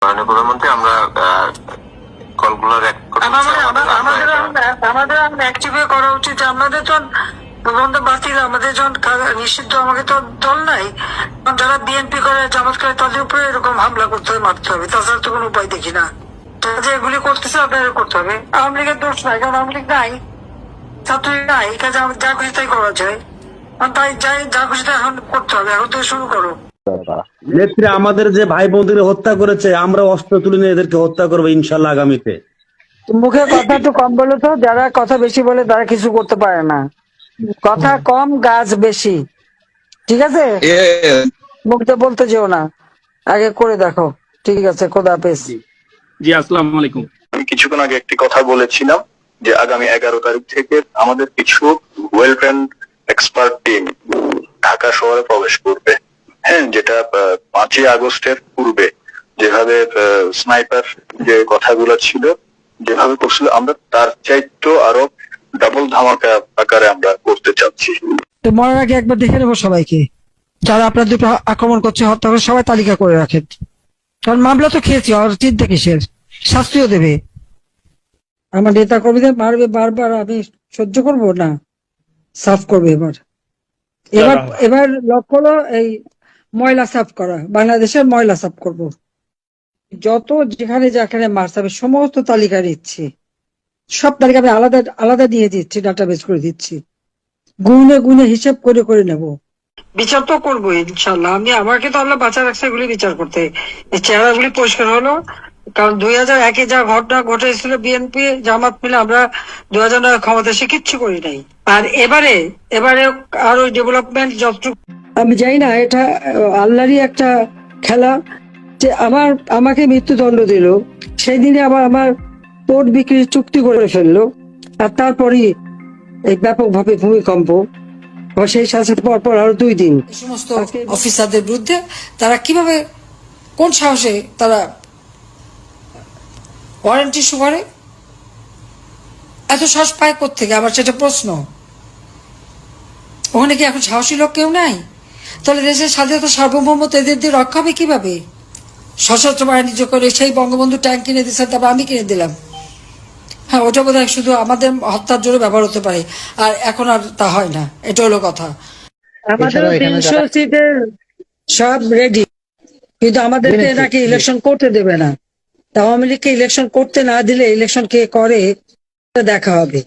মাননীয় প্রধানমন্ত্রী আমরা কলগুলো আমাদের অ্যাক্টিভে করা উচিত। আমাদের তো বন্ধ বাতিল, আমাদের যখন নিষিদ্ধ, আমাকে তো দল নাই। যারা বিএনপি করে, জামাত করে, তাদের উপরে এরকম হামলা করতে হবে, মারতে হবে, তাছাড়া তো কোনো উপায় দেখি না। যে এগুলি করতেছে আপনাদের করতে হবে। আওয়ামী লীগের দোষ নাই, কারণ আওয়ামী লীগ নাই, ছাত্রলীগ নাই, এই কাজে যা খুশি তাই করা যায়। তাই যাই যা খুশি তাই এখন করতে হবে, এখন থেকে শুরু করো। নেত্রী, আমাদের যে ভাই বোনদের হত্যা করেছে, আমরা অস্ত্র তুলে নিয়ে এদেরকে হত্যা করবো ইনশাল্লাহ আগামীতে। মুখে কথা একটু কম বলো তো, যারা কথা বেশি বলে তারা কিছু করতে পারে না। কথা কম, গাছ বেশি, ঠিক আছে? মুখে বলতে যেও না, আগে করে দেখো। ঠিক আছে, খোদা হাফেজ। জি, আসসালামু আলাইকুম। আমি কিছুক্ষণ আগে একটি কথা বলেছিলাম যে আগামী 11 তারিখ থেকে আমাদের কিছু well trend expert team Dhaka শহরে প্রবেশ করবে। হ্যাঁ, যেটা 5ই আগস্টের পূর্বে যেভাবে স্নাইপার যে কথাগুলো ছিল, যেভাবে করছিল, আমরা তার চাইতে আরো ডাবল ধামাকা আকারে আমরা করতে চাচ্ছি। তো মরার আগে একবার দেখে নেবো সবাইকে, যারা আপনার দুটো আক্রমণ করছে, হত্যা করে, সবাই তালিকা করে রাখেন। কারণ মামলা তো খেয়েছি, আর চিন্তা কিসের, শাস্তিও দেবে। আমার নেতা কর্মীদের মারবে বারবার, আমি সহ্য করবো না, সাফ করবে এবার। এবার এবার লক্ষ্য হলো এই ময়লা সাফ করা, বাংলাদেশের ময়লা সাফ করব। যত যেখানে যেখানে মার্চ হবে সমস্ত তালিকা নিচ্ছি, সব তালিকা আমি আলাদা আলাদা দিয়ে দিচ্ছি, ডাটাবেস করে দিচ্ছি, গুনে গুনে হিসাব করে করে নেব। বিচার তো করবো ইনশাল্লাহ। আমাকে তো আল্লাহ বাঁচা রাখছে এগুলি বিচার করতে। এই চেহারাগুলি পরিষ্কার হলো, কারণ 2001-এ যা ঘটনা ঘটেছিল, বিএনপি জামাত মিলে আমরা 2009 ক্ষমতা এসে কিচ্ছু করি নাই। আর এবারে আরো ডেভেলপমেন্ট যতটুকু, আমি জানি না, এটা আল্লাহরই একটা খেলা যে আমাকে মৃত্যুদণ্ড দিল, সেই দিনে আবার আমার পোর্ট বিক্রির চুক্তি করে ফেললো, আর তারপরই এই ব্যাপকভাবে ভূমিকম্প, সেই সাথে পর আরো 2 দিন। সমস্ত অফিসারদের বিরুদ্ধে তারা কিভাবে, কোন সাহসে তারা ওয়ারেন্ট ইস্যু করে? এত সাহস পায় কোত্থেকে? আবার সেটা প্রশ্ন। ওখানে কি এখন সাহসী লোক কেউ নাই? তাহলে দেশের স্বাধীনতা সার্বভৌমত্ব এদের দিয়ে রক্ষা হবে কিভাবে? সশস্ত্র বাহিনী যোগ করে সেই বঙ্গবন্ধু ট্যাঙ্ক কিনে দিচ্ছে, তারপর আমি কিনে দিলাম। হ্যাঁ, ওটা বোধ হয় শুধু আমাদের হত্যার জন্য ব্যবহার হতে পারে, আর এখন আর তা হয় না। এটা হলো কথা। আমাদের 300 সিটের সব রেডি, কিন্তু আমাদেরকে নাকি ইলেকশন করতে দেবে না। আওয়ামী লীগকে ইলেকশন করতে না দিলে ইলেকশন কে করে দেখা হবে।